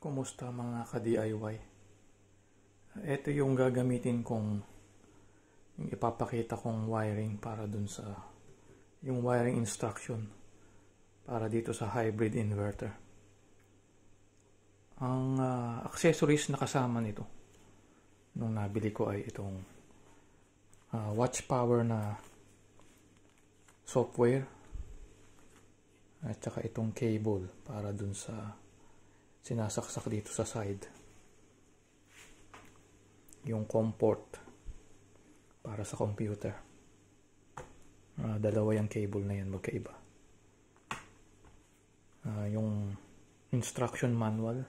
Kumusta mga ka-DIY? Ito yung gagamitin kong yung ipapakita kong wiring para dun sa yung wiring instruction para dito sa hybrid inverter. Ang accessories na kasama nito nung nabili ko ay itong watch power na software at saka itong cable para dun sa sinasaksak dito sa side, yung COM port para sa computer. Dalawa yung cable na yan, magkaiba. Yung instruction manual,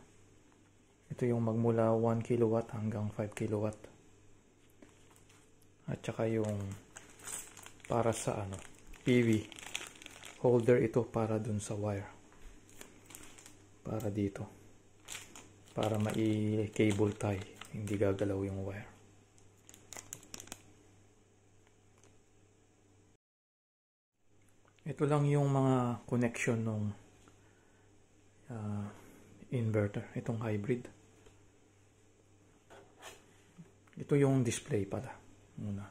ito yung magmula 1 kilowatt hanggang 5 kilowatt. At saka yung para sa PV holder, ito para dun sa wire, para dito, para mai-cable tie, hindi gagalaw yung wire. Ito lang yung mga connection ng inverter, itong hybrid. Ito yung display pala muna.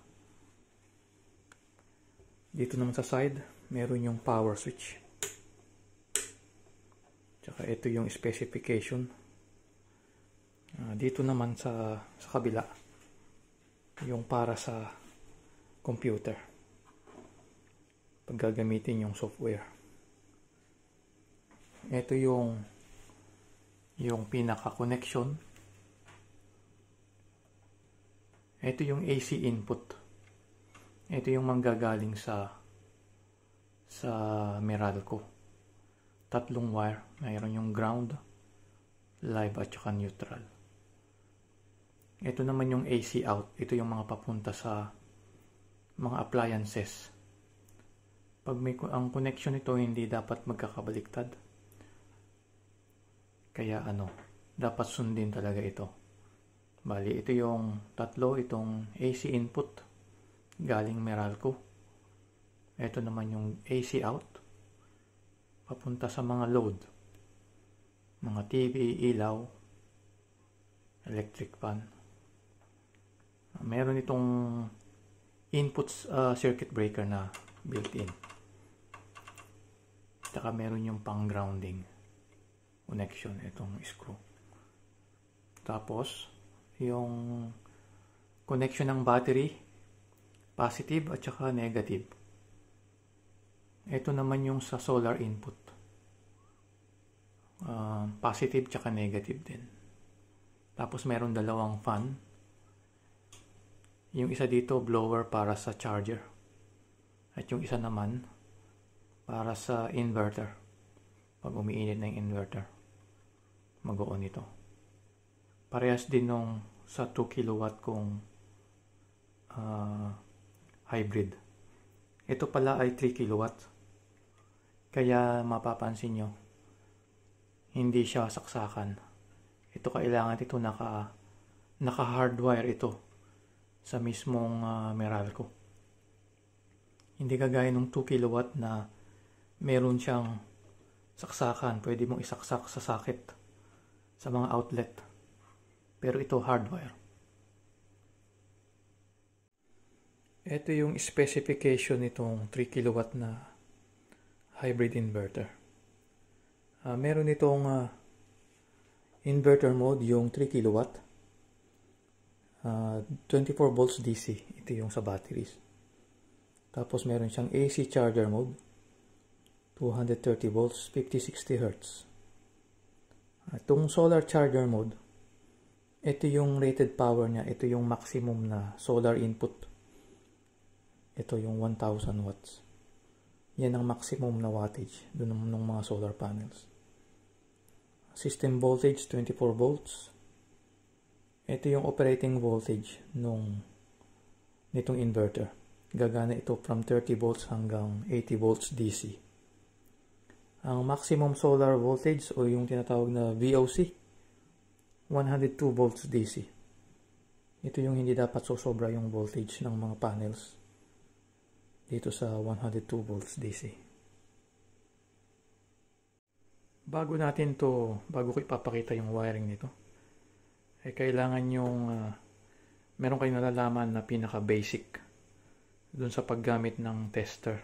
Dito naman sa side, meron yung power switch. Tsaka ito yung specification. Dito naman sa kabila, yung para sa computer, pag gagamitin yung software. Ito yung pinaka connection. Ito yung AC input. Ito yung manggagaling sa Meralco. Tatlong wire. Mayroon yung ground, live at saka neutral. Ito naman yung AC out. Ito yung mga papunta sa mga appliances. Pag ang connection nito hindi dapat magkakabaliktad. Kaya dapat sundin talaga ito. Bali, ito yung tatlo, itong AC input galing Meralco. Ito naman yung AC out papunta sa mga load, mga TV, ilaw, electric fan. Meron itong input circuit breaker na built-in. Saka meron yung pang grounding connection, itong screw. Tapos yung connection ng battery, positive at saka negative. Ito naman yung sa solar input, positive tsaka negative din. Tapos meron dalawang fan. Yung isa dito blower para sa charger, at yung isa naman para sa inverter. Pag umiinit na yung inverter, mag-on ito. Parehas din nung sa 2 kilowatt kong hybrid. Ito pala ay 3 kilowatt. Kaya mapapansin nyo, hindi siya saksakan. Ito kailangan ito naka-hardwire ito sa mismong Meralco. Hindi kagaya ng 2 kilowatt na meron siyang saksakan. Pwede mong isaksak sa socket sa mga outlet. Pero ito hardwire. Ito yung specification nitong 3 kilowatt na hybrid inverter. Meron itong inverter mode, yung 3 kilowatt, 24 volts DC. Ito yung sa batteries. Tapos meron siyang AC charger mode, 230 volts, 50-60 Hz. Itong solar charger mode, ito yung rated power niya. Ito yung maximum na solar input. Ito yung 1000 watts. Yan ang maximum na wattage doon ng mga solar panels. System voltage 24 volts. Ito yung operating voltage nitong inverter. Gagana ito from 30 volts hanggang 80 volts DC. Ang maximum solar voltage o yung tinatawag na VOC, 102 volts DC. Ito yung hindi dapat sosobra yung voltage ng mga panels dito sa 102 volts DC. Bago ko ipapakita yung wiring nito, kailangan yung meron kayong nalalaman na pinaka-basic dun sa paggamit ng tester.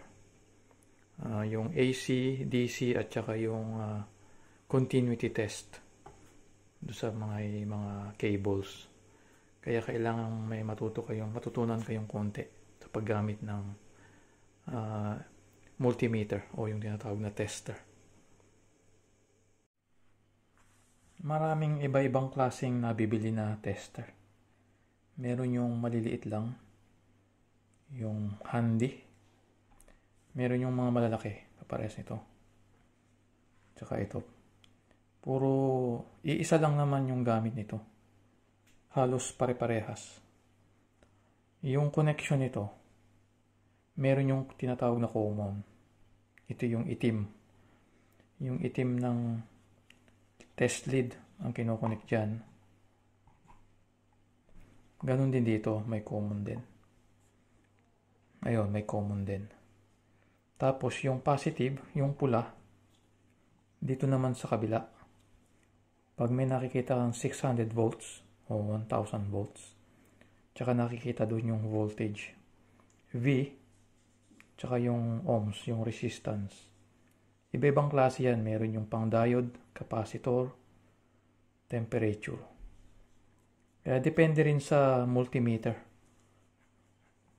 Yung AC, DC at saka yung continuity test dun sa mga cables. Kaya kailangan may matutunan kayong konti sa paggamit ng multimeter o yung tinatawag na tester. Maraming iba-ibang klaseng nabibili na tester. Meron yung maliliit lang, yung handy. Meron yung mga malalaki, kapares nito. Tsaka ito. Puro iisa lang naman yung gamit nito. Halos pare-parehas. Yung connection nito, meron yung tinatawag na common. Ito yung itim. Yung itim ng test lead ang kinoconnect dyan. Ganon din dito, may common din. Ayun, may common din. Tapos yung positive, yung pula, dito naman sa kabila. Pag may nakikita kang 600 volts o 1000 volts, tsaka nakikita doon yung voltage V, tsaka yung ohms, yung resistance. Iba-ibang klase yan. Meron yung pang diode, capacitor, temperature. Kaya depende rin sa multimeter.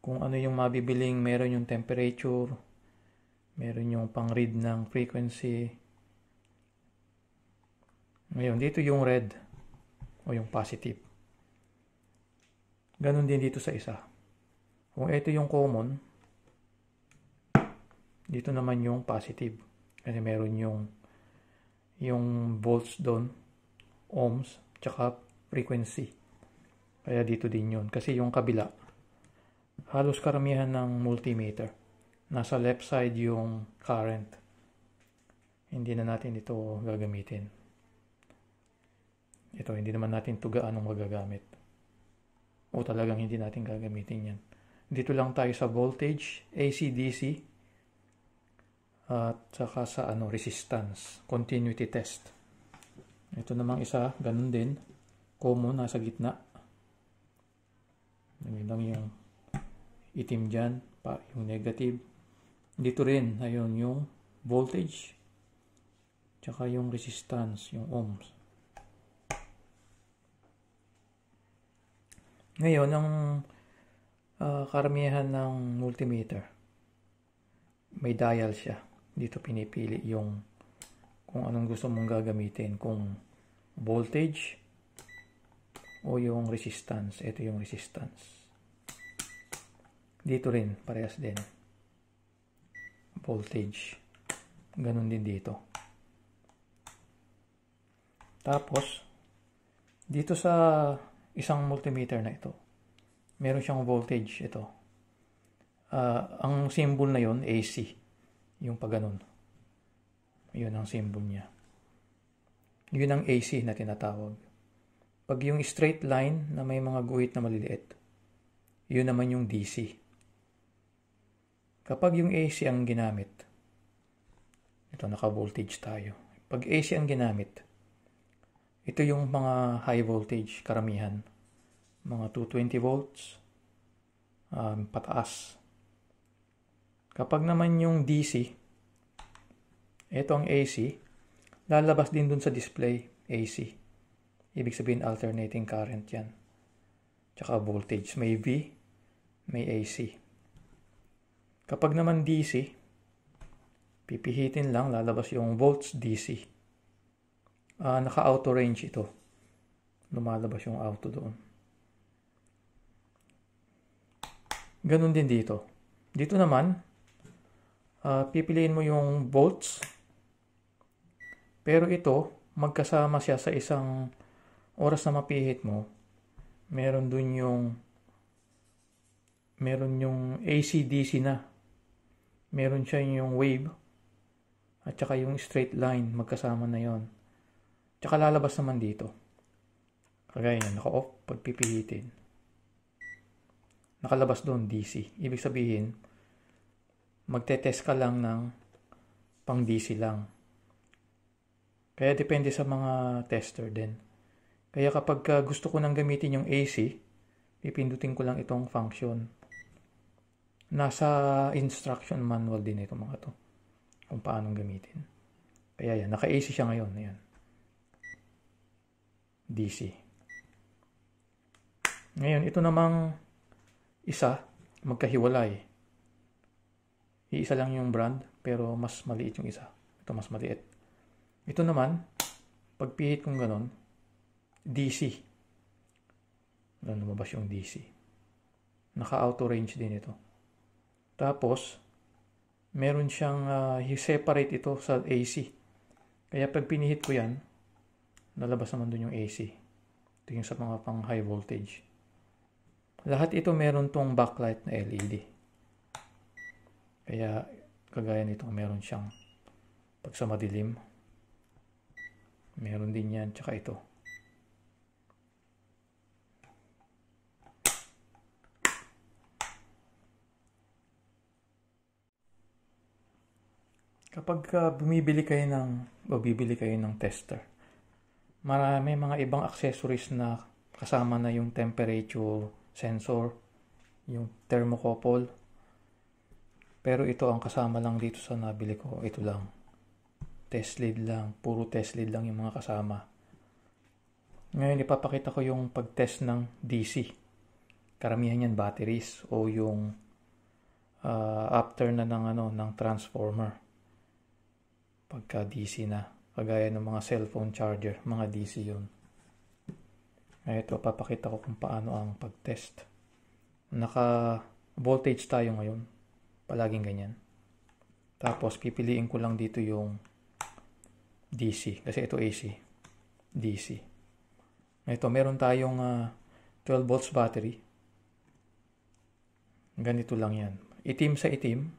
Kung ano yung mabibiling, meron yung temperature, meron yung pang read ng frequency. Ngayon, dito yung red o yung positive. Ganon din dito sa isa. Kung ito yung common, dito naman yung positive. Kasi meron yung volts doon, ohms, tsaka frequency. Kaya dito din yun. Kasi yung kabila, halos karamihan ng multimeter. Nasa left side yung current. Hindi na natin ito gagamitin. Ito, hindi naman natin ito gaanong magagamit. O talagang hindi natin gagamitin yan. Dito lang tayo sa voltage, AC, DC, at saka sa resistance, continuity test. Ito namang isa, ganun din. Common, nasa gitna. Yun lang yung itim dyan, yung negative. Dito rin, ayun, yung voltage, tsaka yung resistance, yung ohms. Ngayon, ang karamihan ng multimeter, may dial siya. Dito pinipili yung kung anong gusto mong gagamitin, kung voltage o yung resistance. Ito yung resistance. Dito rin, parehas din. Voltage. Ganun din dito. Tapos, dito sa isang multimeter na ito, meron siyang voltage. Ito. Ang symbol na yon AC. Yung pag ganun. Yun ang symbol niya. Yun ang AC na tinatawag. Pag yung straight line na may mga guhit na maliliit, yun naman yung DC. Kapag yung AC ang ginamit, ito naka-voltage tayo. Pag AC ang ginamit, ito yung mga high voltage karamihan. Mga 220 volts, pataas. Kapag naman yung DC, ito ang AC, lalabas din dun sa display AC. Ibig sabihin alternating current yan. Tsaka voltage. May V, may AC. Kapag naman DC, pipihitin lang, lalabas yung volts DC. Naka-auto range ito. Lumalabas yung auto doon. Ganun din dito. Dito naman, pipiliin mo yung volts. Pero ito, magkasama siya sa isang oras na mapihit mo. Meron yung AC-DC na. Meron siya yung wave. At saka yung straight line, magkasama na yon. Tsaka lalabas naman dito. Kagaya yan, naka-off pag pipihitin. Nakalabas doon DC. Ibig sabihin, magte-test ka lang ng pang DC lang. Kaya depende sa mga tester din. Kaya kapag gusto ko nang gamitin yung AC, pipindutin ko lang itong function. Nasa instruction manual din ito mga to, kung paano gamitin. Kaya yan, naka-AC siya ngayon. Ayan. DC. Ngayon, ito namang isa, magkahiwalay. Iisa lang yung brand, pero mas maliit yung isa. Ito mas maliit. Ito naman, pagpihit kong ganon, DC. Lumabas yung DC. Naka-auto range din ito. Tapos, meron siyang separate ito sa AC. Kaya pag pinihit ko yan, lalabas naman dun yung AC. Ito yung sa mga pang high voltage. Lahat ito meron tong backlight na LED. Kaya kagaya nito, meron siyang pag sa madilim. Meron din yan, tsaka ito. Kapag bibili kayo ng tester, marami mga ibang accessories na kasama na yung temperature sensor, yung thermocouple. Pero ito ang kasama lang dito sa nabili ko. Ito lang. Test lead lang. Puro test lead lang yung mga kasama. Ngayon ipapakita ko yung pag-test ng DC. Karamihan yan batteries o yung after na ng transformer. Pagka DC na. Kagaya ng mga cellphone charger. Mga DC yun. Ito, papakita ko kung paano ang pag-test. Naka-voltage tayo ngayon. Palaging ganyan. Tapos, pipiliin ko lang dito yung DC. Kasi ito AC. DC. Ito, meron tayong 12 volts battery. Ganito lang yan. Itim sa itim.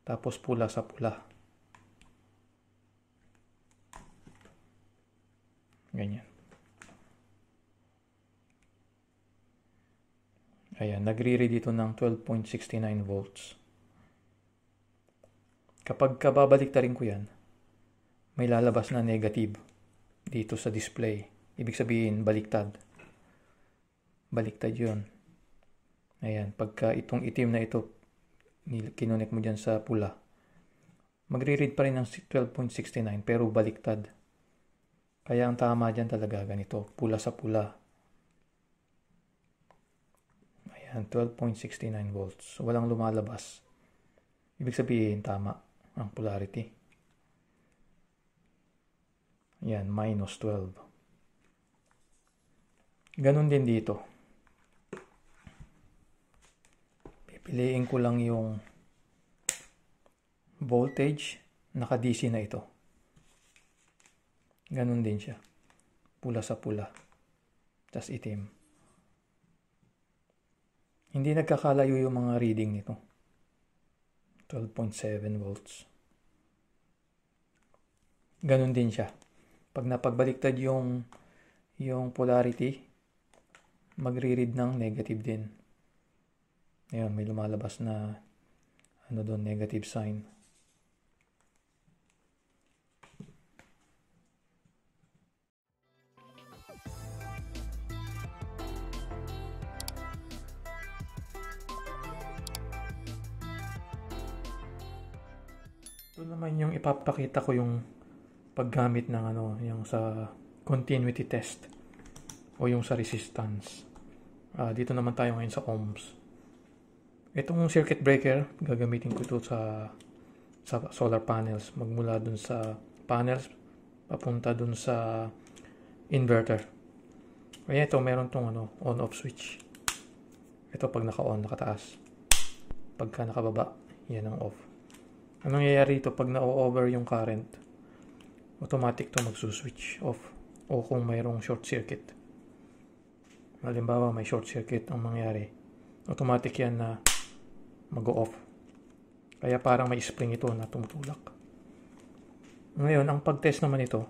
Tapos, pula sa pula. Ganyan. Ayan, nagre-read dito ng 12.69 volts. Kapag babalik-tarin ko yan, may lalabas na negative dito sa display. Ibig sabihin, baliktad. Baliktad yun. Ayan, pagka itong itim na ito, kinonek mo dyan sa pula, magre-read pa rin ng 12.69 pero baliktad. Kaya ang tama dyan talaga ganito, pula sa pula. 12.69 volts. Walang lumalabas. Ibig sabihin, tama ang polarity. Yan, minus 12. Ganon din dito. Pipiliin ko lang yung voltage. Naka-DC na ito. Ganon din siya. Pula sa pula. Tas itim. Hindi nagkakalayo yung mga reading nito. 12.7 volts. Ganun din siya. Pag napagbaliktad yung polarity, magre-read ng negative din. Ayun, may lumalabas na doon, negative sign. Ito naman yung ipapakita ko yung paggamit ng yung sa continuity test o yung sa resistance. Dito naman tayo ngayon sa ohms. Itong circuit breaker, gagamitin ko ito sa solar panels. Magmula dun sa panels, papunta dun sa inverter. Kaya ito, meron tong on-off switch. Ito pag naka-on, nakataas. Pagka nakababa, yan ang off. Anong nangyayari ito pag na-over yung current? Automatic to magsuswitch off. O kung mayroong short circuit. Halimbawa, may short circuit ang mangyari. Automatic yan na mag-off. Kaya parang may spring ito na tumutulak. Ngayon, ang pag-test naman ito,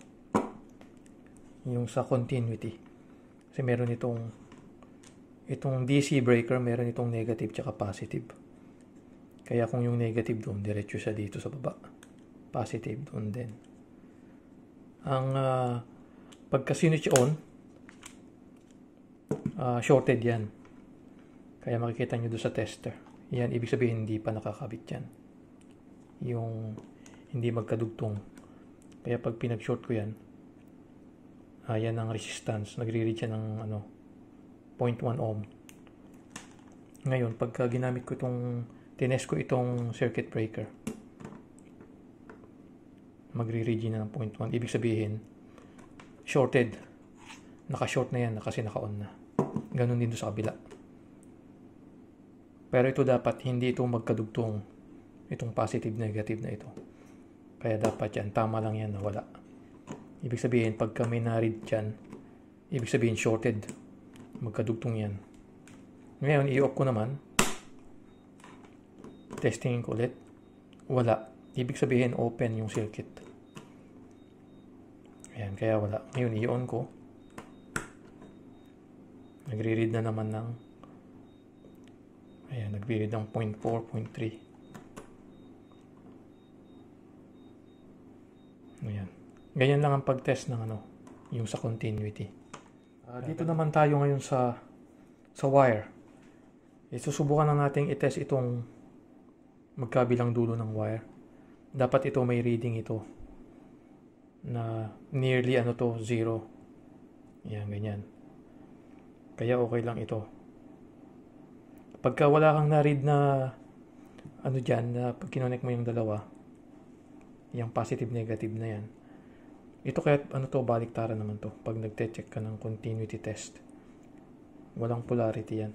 yung sa continuity. Kasi meron itong DC breaker, meron itong negative tsaka positive. Kaya kung yung negative doon, diretso siya dito sa baba. Positive doon din. Ang pagka switch on, shorted yan. Kaya makikita nyo doon sa tester. Yan, ibig sabihin hindi pa nakakabit yan. Yung hindi magkadugtong. Kaya pag pinag-short ko yan, yan ang resistance. Nagre-reach yan ng 0.1 ohm. Ngayon, pagka ginamit ko tinest ko itong circuit breaker, magre-reach na ng 0.1. Ibig sabihin, shorted. Naka-short na yan kasi naka-on na. Ganun din doon sa kabila. Pero ito dapat hindi ito magkadugtong. Itong positive negative na ito. Kaya dapat yan, tama lang yan na wala. Ibig sabihin, pagka may na-read dyan, ibig sabihin shorted. Magkadugtong yan. Ngayon, i-off ko naman. Testingin ko ulit. Wala. Ibig sabihin, open yung circuit. Ayan, kaya wala. Ngayon, i-on ko. Nagre-read na naman ng nagre-read ng 0.4, 0.3. Ayan. Ganyan lang ang pag-test ng yung sa continuity. Dito naman tayo ngayon sa wire. Susubukan na natin i-test itong magkabilang dulo ng wire. Dapat ito may reading ito na nearly 0. Ayan, ganyan. Kaya okay lang ito. Pagka wala kang na-read na dyan, na pag kinonek mo yung dalawa, yung positive negative na yan, ito kahit baliktaran naman to pag nagte-check ka ng continuity test. Walang polarity yan.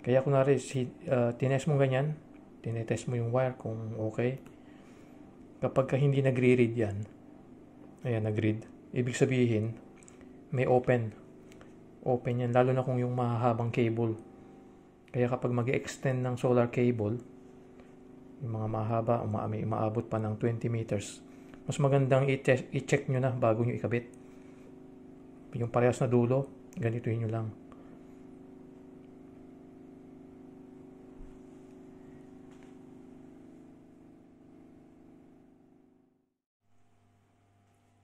Kaya kunwari tinest mo ganyan, tinetest mo yung wire kung okay. Kapag hindi nagre-read yan, ayan, nag-read, ibig sabihin may open yan, lalo na kung yung mahahabang cable. Kaya kapag mag-extend ng solar cable, yung mga mahaba, may umaabot pa ng 20 meters, mas magandang i-check nyo na bago nyo ikabit. Yung parehas na dulo, ganituin nyo lang.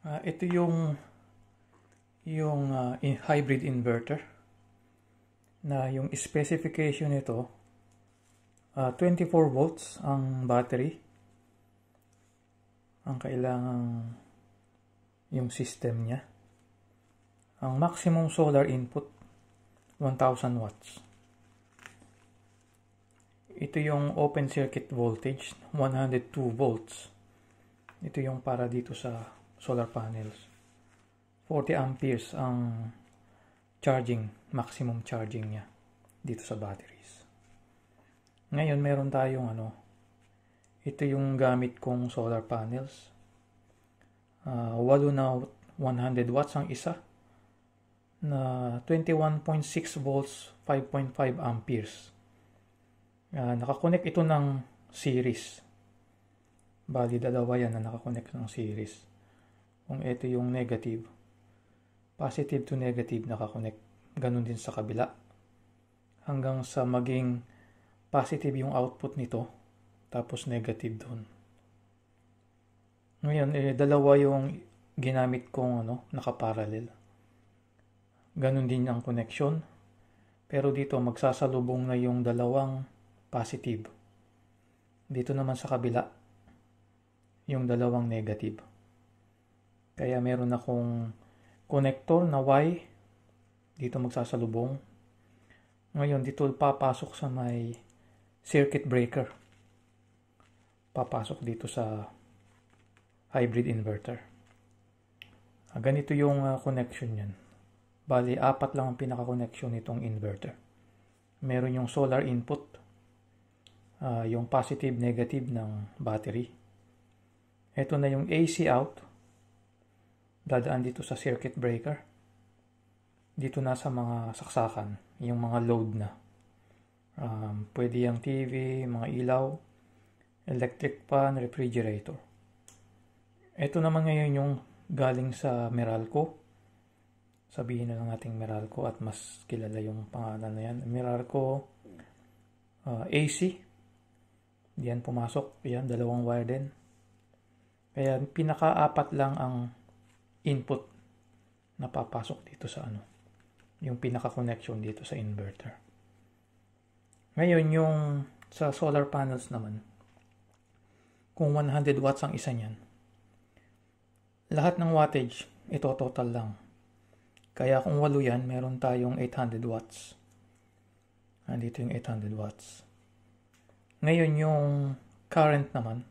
Ito yung hybrid inverter na yung specification nito 24 volts ang battery. Ang kailangang yung system niya. Ang maximum solar input 1000 watts. Ito yung open circuit voltage 102 volts. Ito yung para dito sa solar panels. 40 amperes ang maximum charging niya dito sa batteries. Ngayon meron tayong ito yung gamit kong solar panels. 8 na 100 watts ang isa na 21.6 volts 5.5 amperes. Nakakonect ito ng series. Bali dalawa yan na nakakonect ng series. Kung ito yung negative, positive to negative nakakonect. Ganun din sa kabila. Hanggang sa maging positive yung output nito, tapos negative doon. Ngayon, dalawa yung ginamit kong nakaparallel. Ganun din ang connection. Pero dito, magsasalubong na yung dalawang positive. Dito naman sa kabila, yung dalawang negative. Kaya meron akong connector na Y. Dito magsasalubong. Ngayon, dito papasok sa may circuit breaker. Papasok dito sa hybrid inverter. Ganito yung connection yan. Bali, 4 lang ang pinaka-connection nitong inverter. Meron yung solar input, yung positive, negative ng battery. Ito na yung AC out. Dadaan dito sa circuit breaker. Dito na sa mga saksakan, yung mga load na. Pwede yung TV, mga ilaw, electric fan, refrigerator. Ito naman ngayon yung galing sa Meralco. Sabihin na lang natin Meralco at mas kilala yung pangalan na yan. Meralco AC. Diyan pumasok. Yan, dalawang wire din. Kaya pinaka-apat lang ang input na papasok dito sa yung pinaka-connection dito sa inverter. Ngayon, yung sa solar panels naman, kung 100 watts ang isa niyan, lahat ng wattage, ito total lang. Kaya kung 8 yan, meron tayong 800 watts. Nandito yung 800 watts. Ngayon, yung current naman,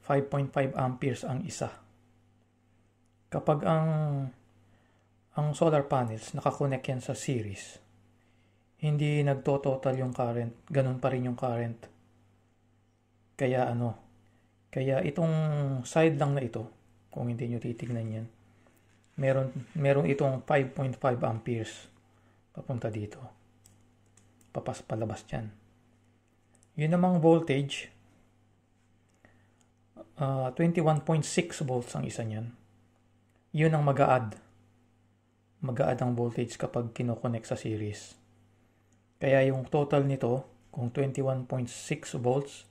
5.5 amperes ang isa. Kapag ang solar panels, nakakonect yan sa series, hindi nagtototal yung current, ganun pa rin yung current. Kaya kaya itong side lang na ito, kung hindi nyo titignan yan, meron itong 5.5 amperes papunta dito. Palabas dyan. Yun namang voltage, 21.6 volts ang isa niyan. Yun ang mag-a-add ang voltage kapag kinoconnect sa series. Kaya yung total nito, kung 21.6 volts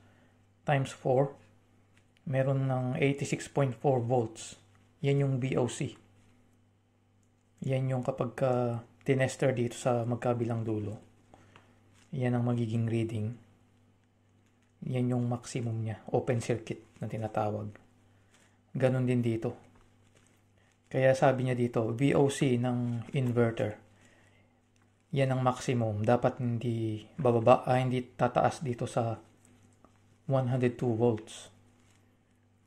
times 4, meron ng 86.4 volts. Yan yung VOC. Yan yung kapag tinester dito sa magkabilang dulo. Yan ang magiging reading. Yan yung maximum niya. Open circuit na tinatawag. Ganon din dito. Kaya sabi niya dito, VOC ng inverter. Yan ang maximum. Dapat hindi bababa, hindi tataas dito sa 102 volts.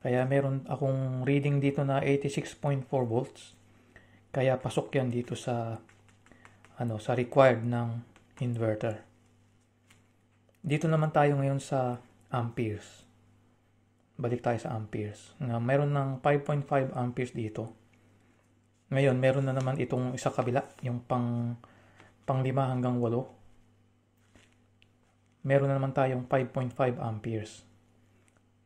Kaya meron akong reading dito na 86.4 volts. Kaya pasok yan dito sa sa required ng inverter. Dito naman tayo ngayon sa amperes. Balik tayo sa amperes. Meron ng 5.5 amperes dito. Ngayon, meron na naman itong isa kabila, yung pang 5 hanggang 8. Meron na naman tayong 5.5 amperes.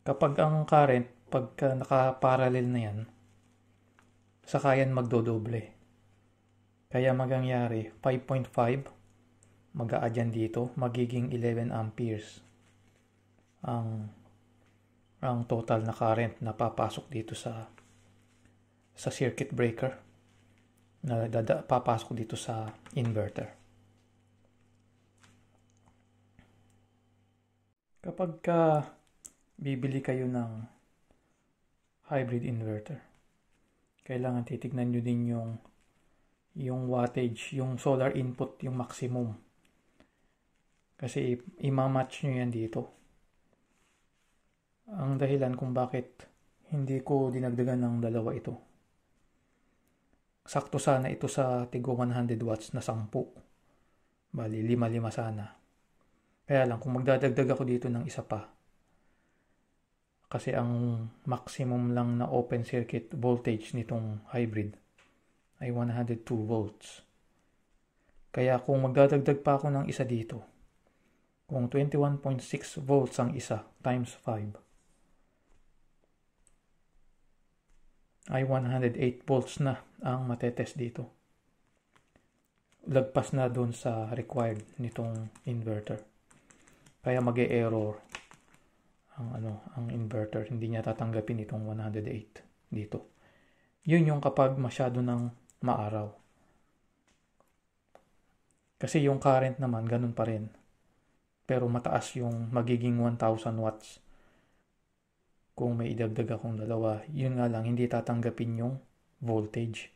Kapag ang current, pagka naka-parallel na yan, saka yan magdodoble. Kaya magangyari, 5.5, mag-a-add yan dito, magiging 11 amperes ang total na current na papasok dito sa circuit breaker, na papasok dito sa inverter. Kapag bibili kayo ng hybrid inverter, kailangan titignan nyo din yung wattage, yung solar input, yung maximum. Kasi imamatch nyo yan dito. Ang dahilan kung bakit hindi ko dinagdagan ng dalawa ito. Sakto sana ito sa tigo 100 watts na 10. Bali, 5 sana. Kaya lang, kung magdadagdag ako dito ng isa pa, kasi ang maximum lang na open circuit voltage nitong hybrid ay 102 volts. Kaya kung magdadagdag pa ako ng isa dito, kung 21.6 volts ang isa times 5, ay 108 volts na ang matetest dito. Lagpas na doon sa required nitong inverter. Kaya mag-e-error ang inverter. Hindi niya tatanggapin itong 108 dito. Yun yung kapag masyado ng maaraw. Kasi yung current naman, ganun pa rin. Pero mataas yung magiging 1,000 watts. Kung may idagdag akong dalawa, yun nga lang, hindi tatanggapin yung voltage.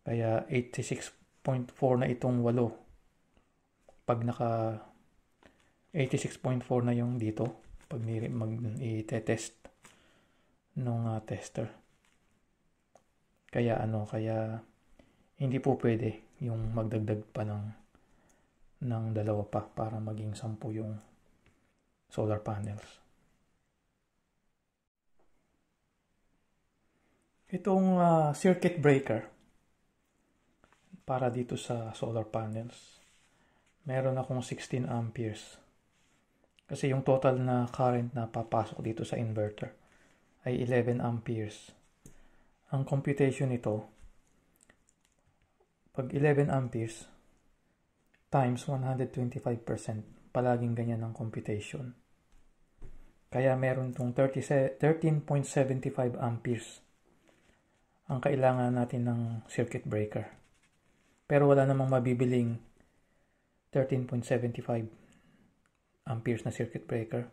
Kaya 86.4 na itong 8. Pag naka 86.4 na yung dito, pag i-test nung tester. Kaya kaya hindi po pwede yung magdagdag pa ng dalawa pa para maging 10 yung solar panels. Itong circuit breaker para dito sa solar panels, meron akong 16 amperes. Kasi yung total na current na papasok dito sa inverter ay 11 amperes. Ang computation nito, pag 11 amperes times 125%, palaging ganyan ang computation. Kaya meron itong 13.75 amperes ang kailangan natin ng circuit breaker. Pero wala namang mabibiling 13.75 amperes na circuit breaker.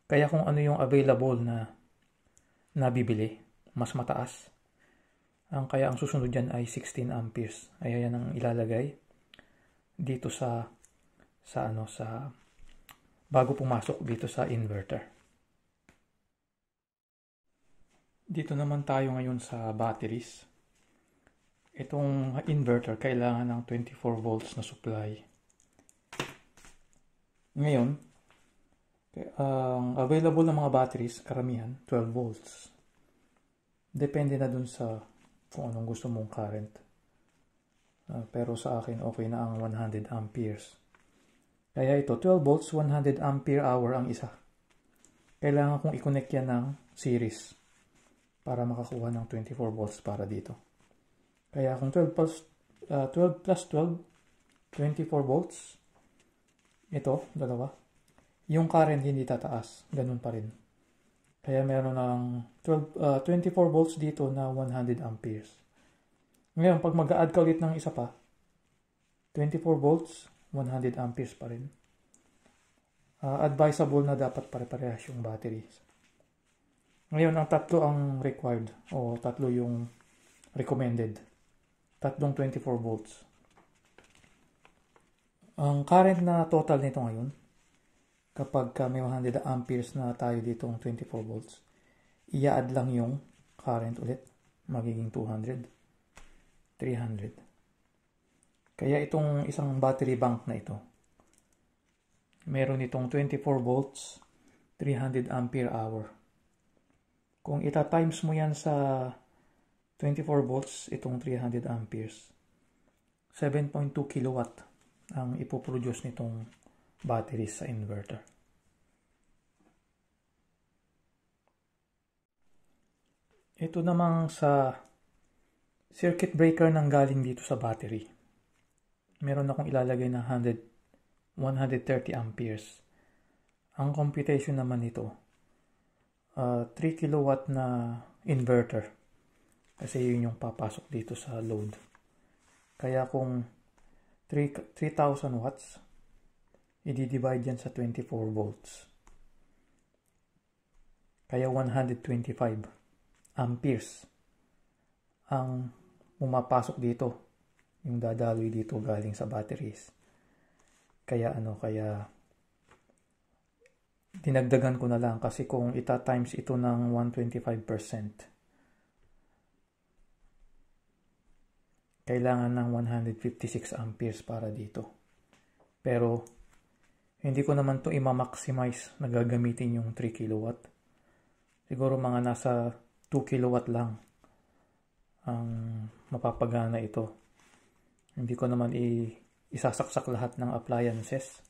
Kaya kung ano yung available na nabibili, mas mataas. Kaya ang susunod dyan ay 16 amperes. Ayan ang ilalagay dito sa bago pumasok dito sa inverter. Dito naman tayo ngayon sa batteries. Itong inverter kailangan ng 24 volts na supply. Ngayon, ang available na mga batteries, karamihan 12 volts. Depende na dun sa kung anong gusto mong current. Pero sa akin okay na ang 100 amperes. Kaya ito 12 volts 100 ampere hour ang isa. Kailangan kong i-connect yan ng series para makakuha ng 24 volts para dito. Kaya kung 12 plus 12 24 volts, ito dalawa, yung current hindi tataas, ganun pa rin. Kaya meron ng 24 volts dito na 100 amperes. Ngayon, pag mag-a-add ka ulit ng isa pa, 24 volts, 100 amperes pa rin. Advisable na dapat pare-parehas yung batteries. Ngayon, ang tatlo ang required o tatlo yung recommended. Tatlong 24 volts. Ang current na total nito ngayon, kapag may 100 amperes na tayo ditong 24 volts, i-add lang yung current ulit, magiging 200, 300. Kaya itong isang battery bank na ito, meron itong 24 volts, 300 ampere hour. Kung ita-times mo yan sa 24 volts, itong 300 amperes, 7.2 kilowatt ang ipoproduce nitong batteries sa inverter. Ito namang sa circuit breaker nang galing dito sa battery. Meron akong ilalagay na 130 amperes. Ang computation naman nito, 3 kilowatt na inverter. Kasi yun yung papasok dito sa load. Kaya kung 3,000 watts, i-divide yan sa 24 volts. Kaya 125 amperes ang pumapasok dito, yung dadaloy dito galing sa batteries. Kaya dinagdagan ko na lang kasi kung ita-times ito ng 125%, kailangan ng 156 amperes para dito. Pero hindi ko naman to i-maximize na gagamitin yung 3 kilowatt. Siguro mga nasa 2 kilowatt lang ang mapapagana ito. Hindi ko naman isasaksak lahat ng appliances.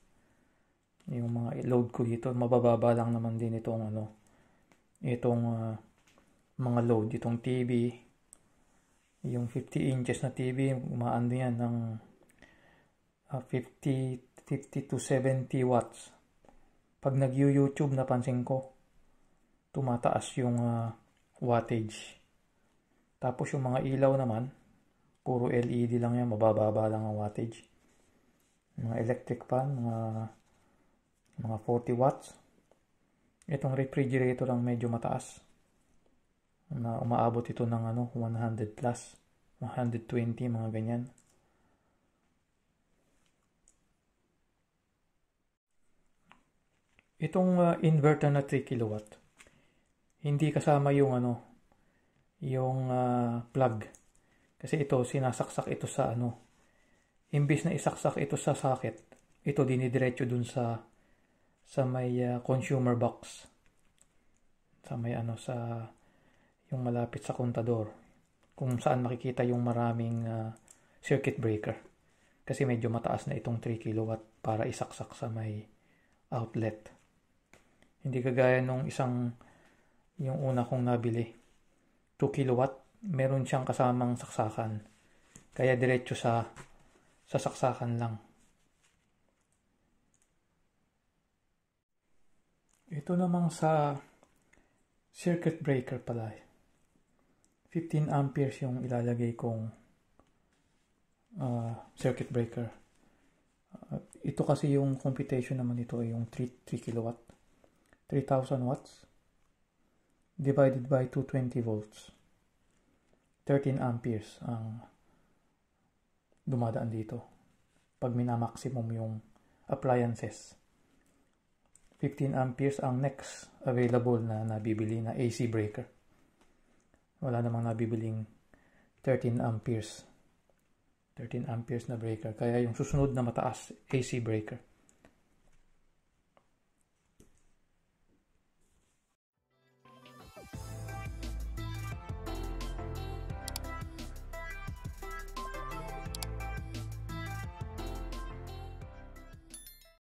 Yung mga load ko dito, mabababa lang naman din itong mga load, itong TV, yung 50 inches na TV, umaano yan ng 50 to 70 watts. Pag nag-YouTube, napansin ko, tumataas yung wattage. Tapos yung mga ilaw naman, puro LED lang yan, mabababa lang ang wattage. Mga electric fan, mga 40 watts. Itong refrigerator lang medyo mataas. Na umaabot ito ng 100 plus, 120, mga ganyan. Itong inverter na 3 kilowatt, hindi kasama yung plug. Kasi ito sinasaksak ito sa imbis na isaksak ito sa socket, ito dinidiretso dun sa may consumer box. Sa may sa yung malapit sa kontador, kung saan makikita yung maraming circuit breaker. Kasi medyo mataas na itong 3 kilowatt para isaksak sa may outlet. Hindi kagaya nung yung una kong nabili, 2 kilowatt, meron siyang kasamang saksakan. Kaya diretso sa saksakan lang. Ito namang sa circuit breaker pala. 15 amperes yung ilalagay kong circuit breaker. Ito kasi yung computation naman ito ay yung 3 kilowatt. 3,000 watts divided by 220 volts. 13 amperes ang dumadaan dito pag minamaximum yung appliances. 15 amperes ang next available na nabibili na AC breaker. Wala namang nabibiling 13 amperes. 13 amperes na breaker. Kaya yung susunod na mataas, AC breaker.